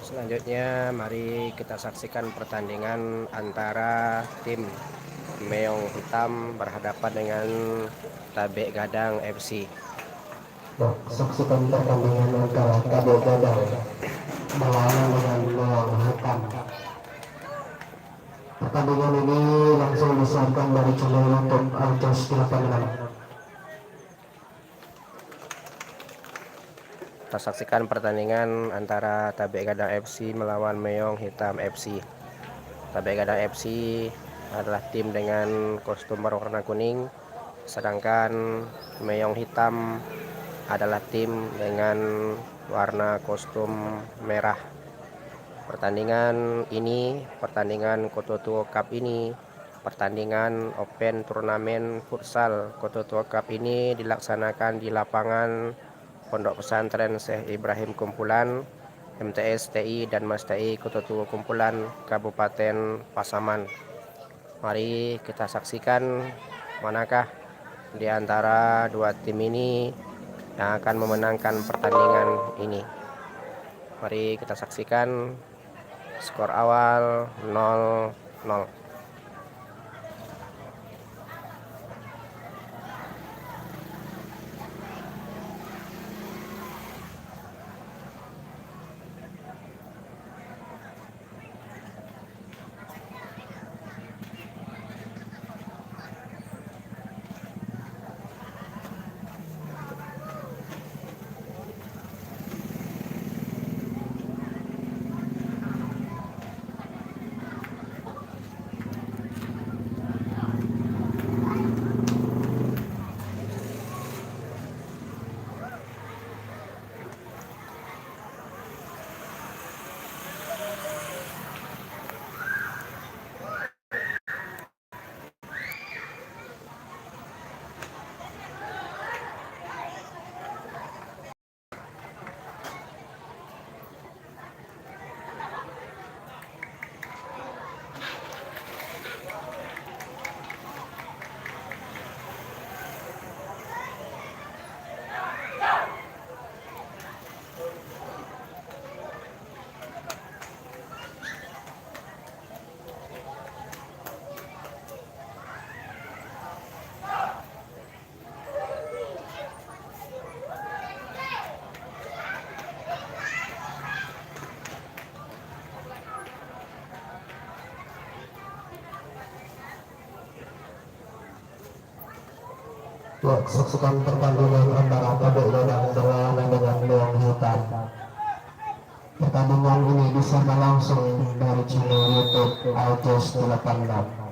Selanjutnya mari kita saksikan pertandingan antara tim Meong Hitam berhadapan dengan Tabek Gadang FC. Saksikan pertandingan antara Tabek Gadang melawan dengan Meong Hitam. Pertandingan ini langsung disiarkan dari channel YouTube Altos 86. Kita saksikan pertandingan antara Tabek Gadang FC melawan Meong Hitam FC. Tabek Gadang FC adalah tim dengan kostum berwarna kuning, sedangkan Meong Hitam adalah tim dengan warna kostum merah. Pertandingan Kototuo Cup ini, pertandingan Open Turnamen Futsal Kototuo Cup ini dilaksanakan di lapangan Pondok Pesantren Syekh Ibrahim Kumpulan, MTS TI dan Mas TI Kototuo Kumpulan, Kabupaten Pasaman. Mari kita saksikan manakah di antara dua tim ini yang akan memenangkan pertandingan ini. Mari kita saksikan skor awal 0-0. Saksikan pertandingan antara Tabek Gadang berlawanan dengan Meong Hitam. Pertandingan ini disiarkan langsung dari channel YouTube Altos 86.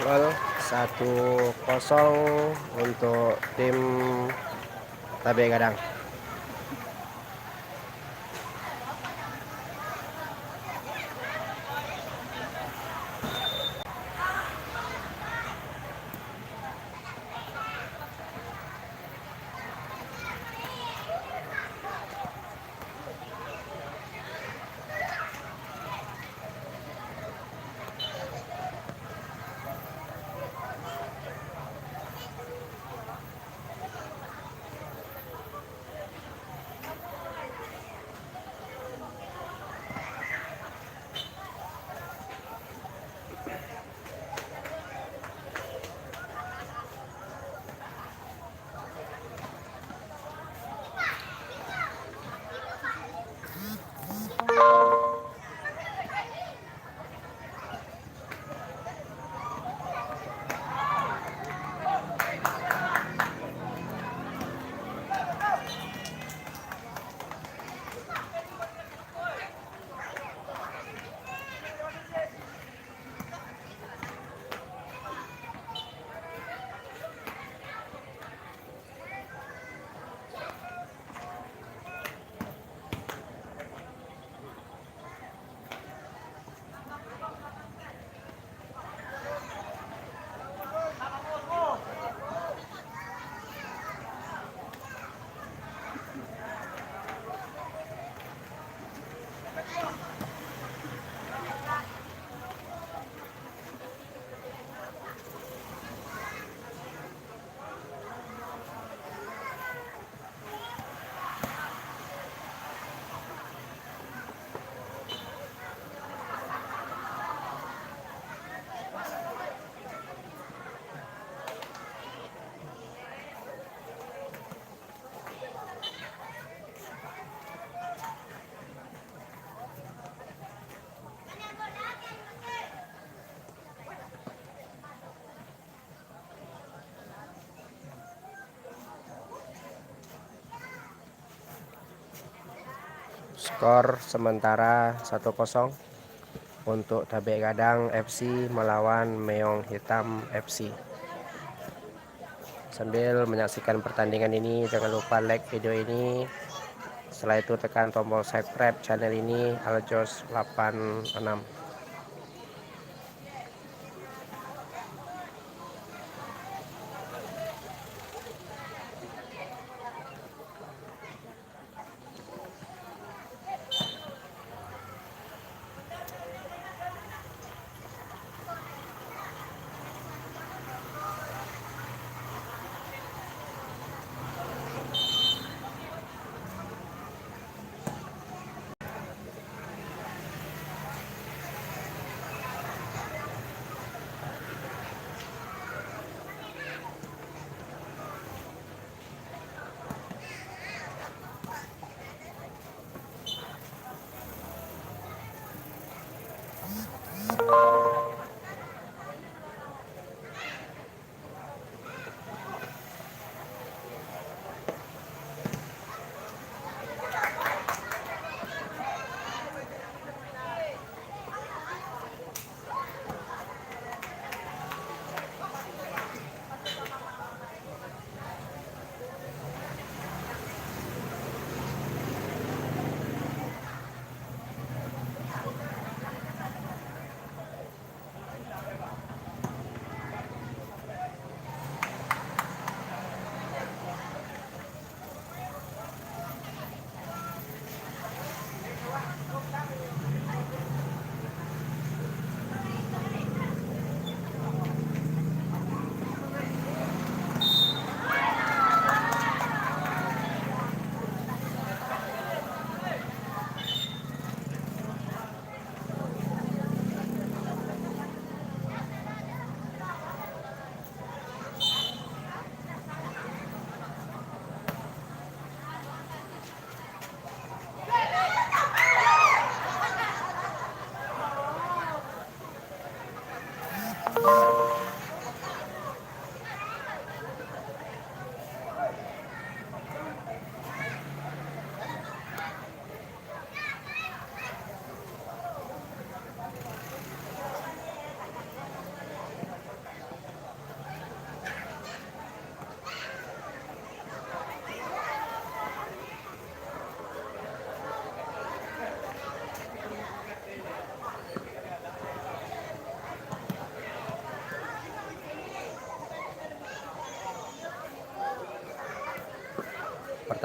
gol 1-0 untuk tim Tabe Gadang. Skor sementara 1-0 untuk Tabe Gadang FC melawan Meong Hitam FC. Sambil menyaksikan pertandingan ini, jangan lupa like video ini. Setelah itu tekan tombol subscribe channel ini, Aljos 86.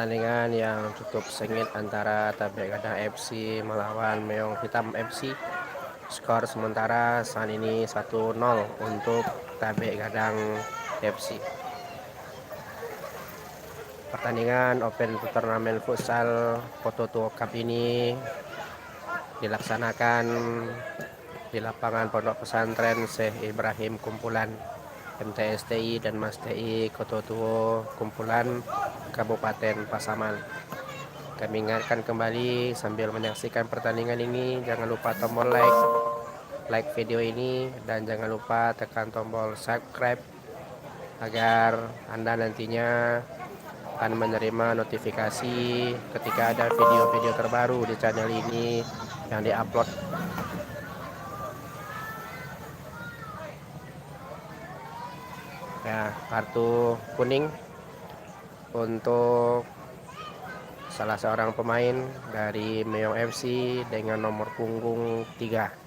pertandingan yang cukup sengit antara Tabek Gadang FC melawan Meong Hitam FC. Skor sementara saat ini 1-0 untuk Tabek Gadang FC. Pertandingan Open Turnamen Futsal Pototo Cup ini dilaksanakan di lapangan Pondok Pesantren Syekh Ibrahim Kumpulan MTSTI dan Mas TI Kototuo Kumpulan Kabupaten Pasaman. Kami ingatkan kembali sambil menyaksikan pertandingan ini, jangan lupa tombol like video ini dan jangan lupa tekan tombol subscribe agar Anda nantinya akan menerima notifikasi ketika ada video-video terbaru di channel ini yang diupload. Ya, kartu kuning untuk salah seorang pemain dari Meong FC dengan nomor punggung 3.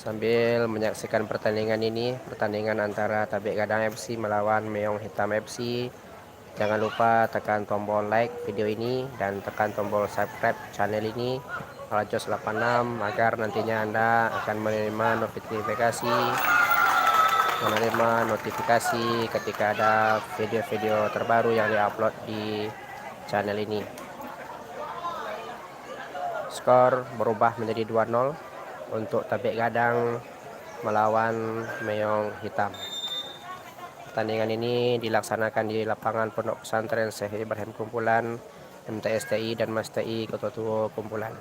Sambil menyaksikan pertandingan ini, pertandingan antara Tabek Gadang FC melawan Meong Hitam FC, jangan lupa tekan tombol like video ini dan tekan tombol subscribe channel ini Alajos 86 agar nantinya Anda akan menerima notifikasi ketika ada video-video terbaru yang diupload di channel ini. Skor berubah menjadi 2-0 untuk Tabek Gadang melawan Meong Hitam. Pertandingan ini dilaksanakan di lapangan Pondok Pesantren Syekh Ibrahim Kumpulan MTSTI dan Mas TI Kototuo Kumpulan.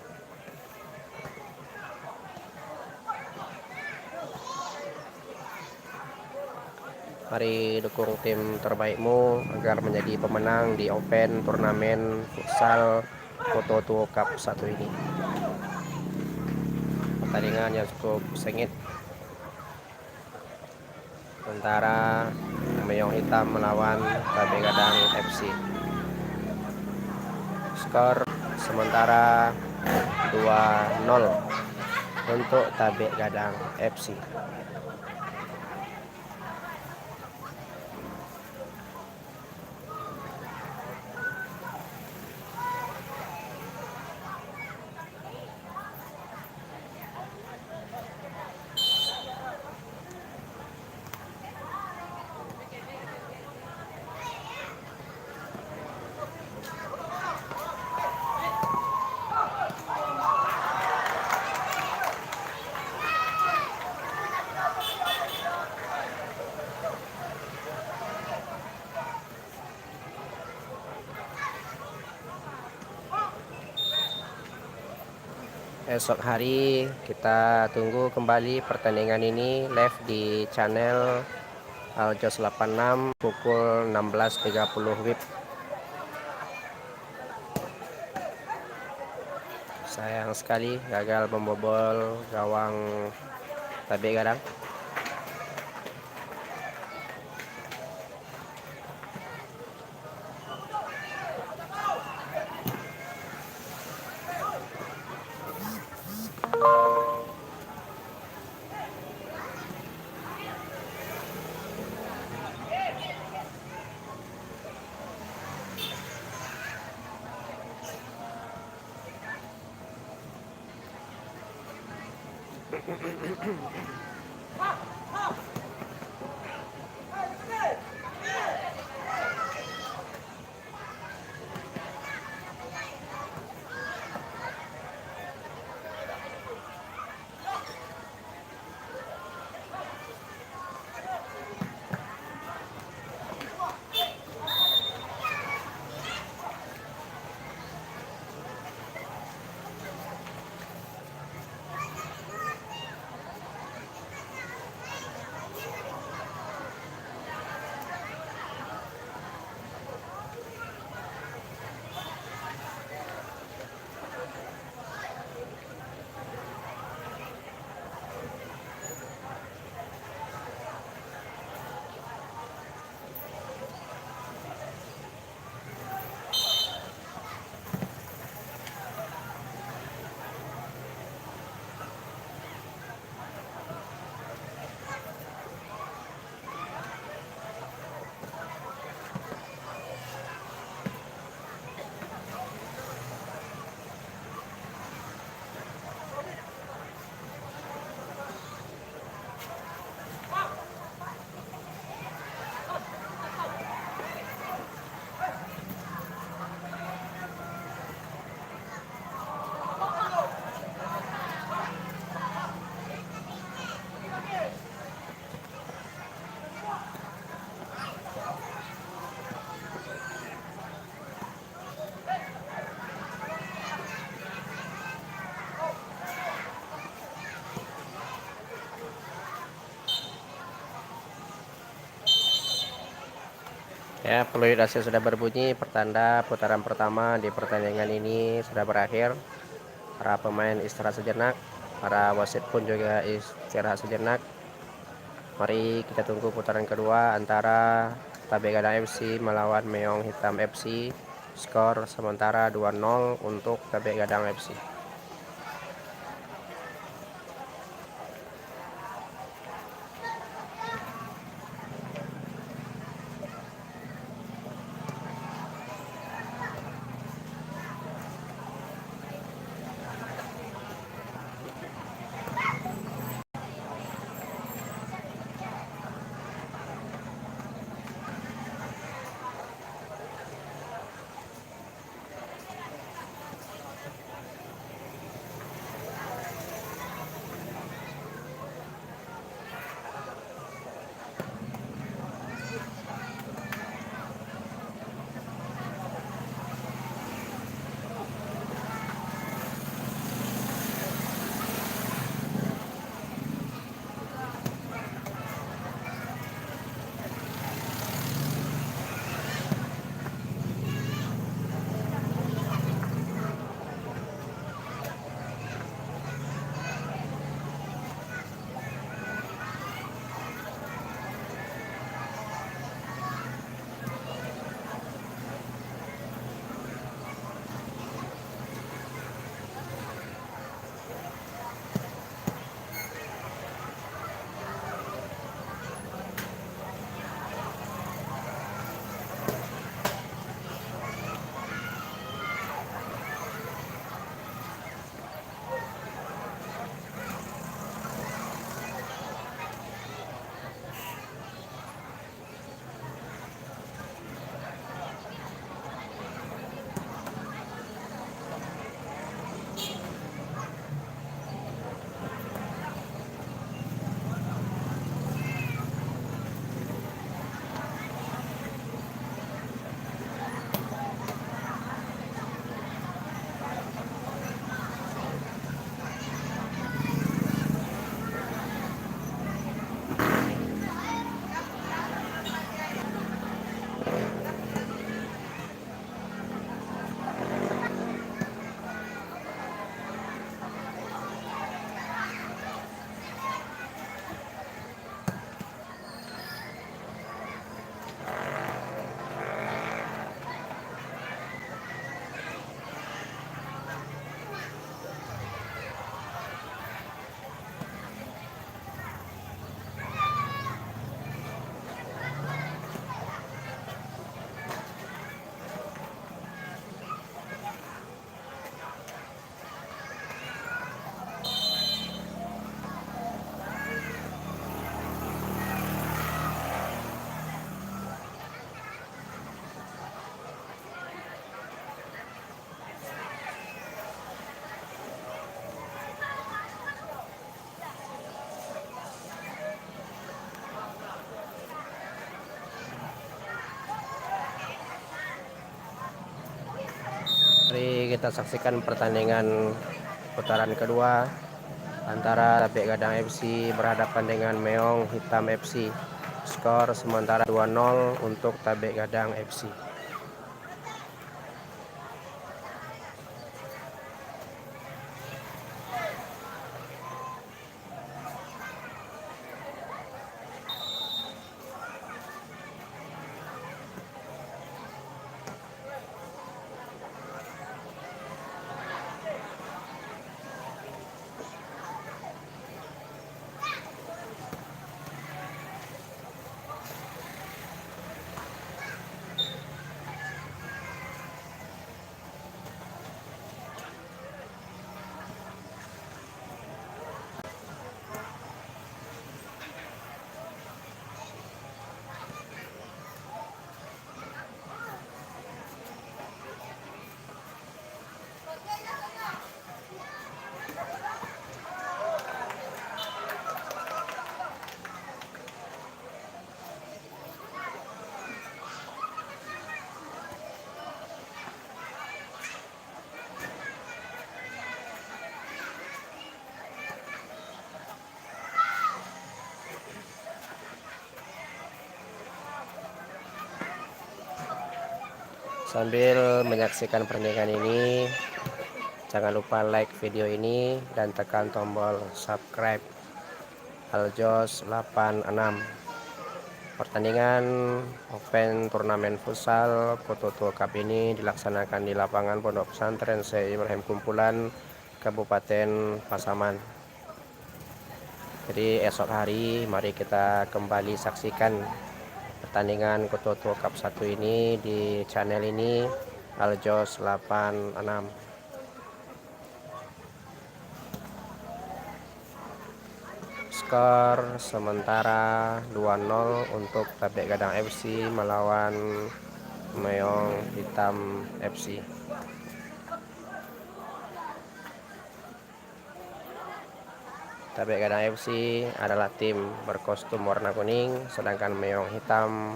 Mari dukung tim terbaikmu agar menjadi pemenang di Open Turnamen Futsal Pototo Cup 1 ini. Pertandingan yang cukup sengit antara Meong Hitam melawan Tabe Gadang FC. Skor sementara 2-0 untuk Tabe Gadang FC. Esok hari kita tunggu kembali pertandingan ini live di channel Aljos 86 pukul 16.30 WIB. Sayang sekali gagal membobol gawang Tabe Gadang. Ya, peluit hasil sudah berbunyi, pertanda putaran pertama di pertandingan ini sudah berakhir. Para pemain istirahat sejenak, para wasit pun juga istirahat sejenak. Mari kita tunggu putaran kedua antara Tabe Gadang FC melawan Meong Hitam FC. Skor sementara 2-0 untuk Tabe Gadang FC. kita saksikan pertandingan putaran kedua antara Tabek Gadang FC berhadapan dengan Meong Hitam FC. Skor sementara 2-0 untuk Tabek Gadang FC. Sambil menyaksikan pertandingan ini, jangan lupa like video ini dan tekan tombol subscribe. Aljos 86. Pertandingan Open Turnamen Futsal Pototo Cup ini dilaksanakan di lapangan Pondok Pesantren Syekh Ibrahim Kumpulan, Kabupaten Pasaman. Jadi esok hari mari kita kembali saksikan pertandingan Pototo Cup 1 ini di channel ini Aljos 86. Skor sementara 2-0 untuk Tabek Gadang FC melawan Meong Hitam FC. Tabek Gadang FC adalah tim berkostum warna kuning, sedangkan Meong Hitam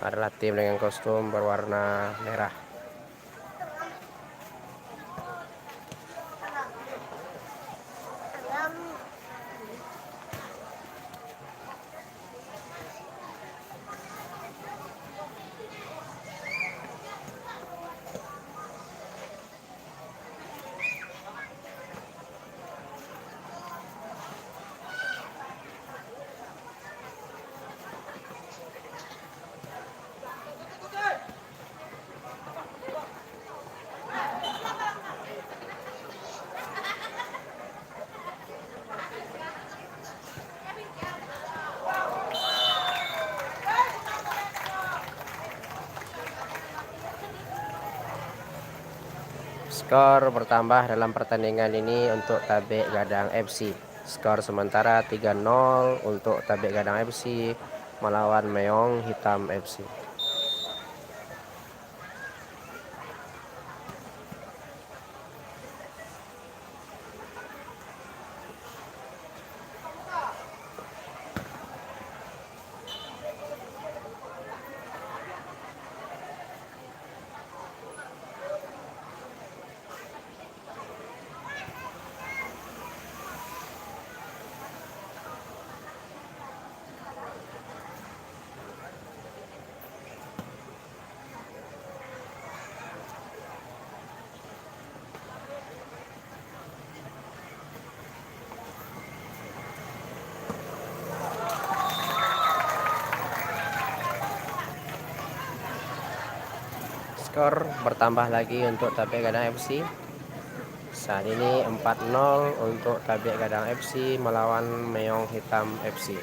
adalah tim dengan kostum berwarna merah. Skor bertambah dalam pertandingan ini untuk Tabek Gadang FC. Skor sementara 3-0 untuk Tabek Gadang FC melawan Meong Hitam FC. Skor bertambah lagi untuk Tabek Gadang FC. Saat ini 4-0 untuk Tabek Gadang FC melawan Meong Hitam FC.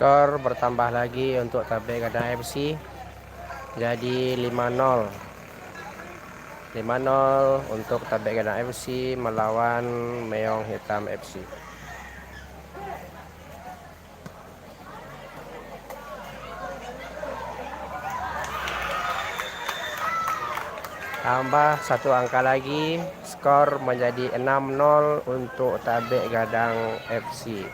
skor bertambah lagi untuk Tabek Gadang FC jadi 5-0. 5-0 untuk Tabek Gadang FC melawan Meong Hitam FC. Tambah satu angka lagi, skor menjadi 6-0 untuk Tabek Gadang FC.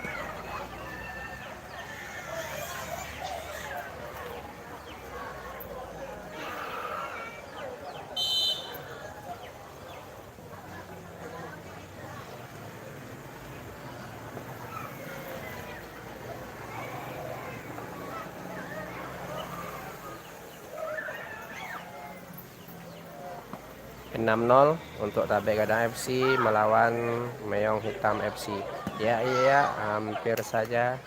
Enam 0 untuk Tabek Gadang FC melawan Meong Hitam FC. Ya, iya, hampir saja.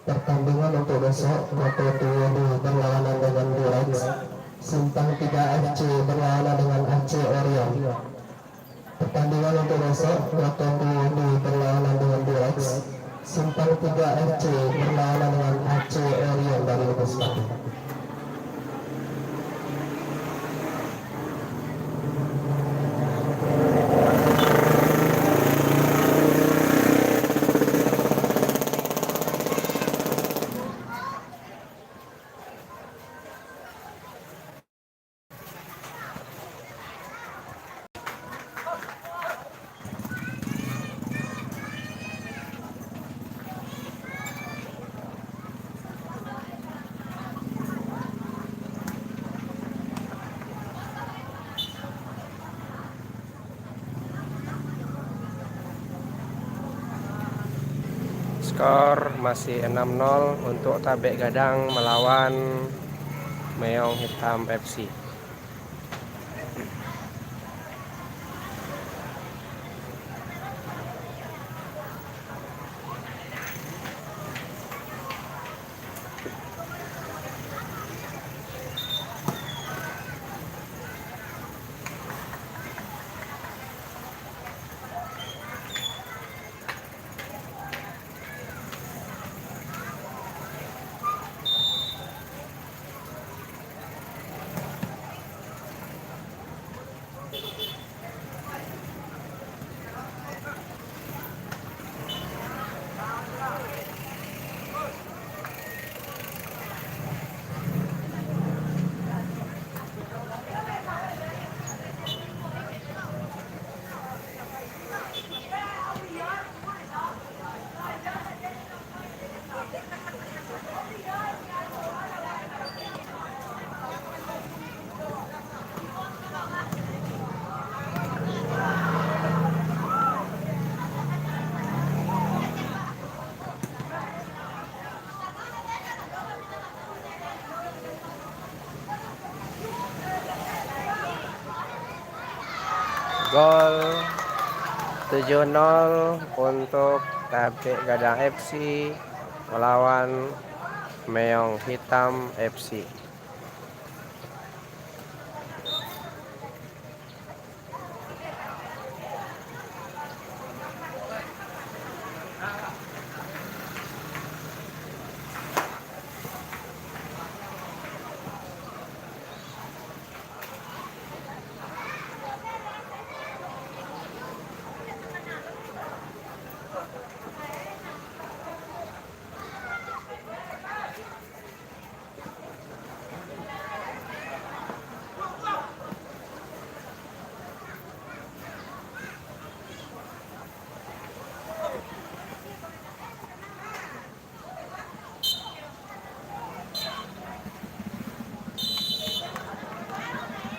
Pertandingan untuk besok Proto berlawanan dengan Durex, Simpang 3 FC berlawanan dengan AC Orion. Pertandingan untuk besok Proto berlawanan dengan Durex, Simpang 3 FC berlawanan dengan AC Orion dari Lubis Pati. Skor masih 6-0 untuk Tabek Gadang melawan Meong Hitam FC. Gol 7-0 untuk Tabek Gadang FC melawan Meong Hitam FC.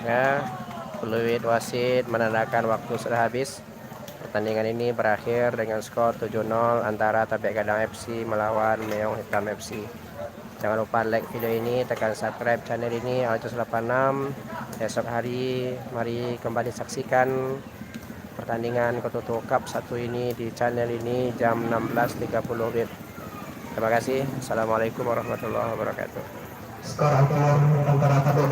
Ya, peluit wasit menandakan waktu sudah habis. Pertandingan ini berakhir dengan skor 7-0 antara Tabek Gadang FC melawan Meong Hitam FC. Jangan lupa like video ini, tekan subscribe channel ini Altus 86. Esok hari mari kembali saksikan pertandingan Ketutup Cup 1 ini di channel ini jam 16.30 WIB. Terima kasih. Assalamualaikum warahmatullahi wabarakatuh. Skor antara Tabek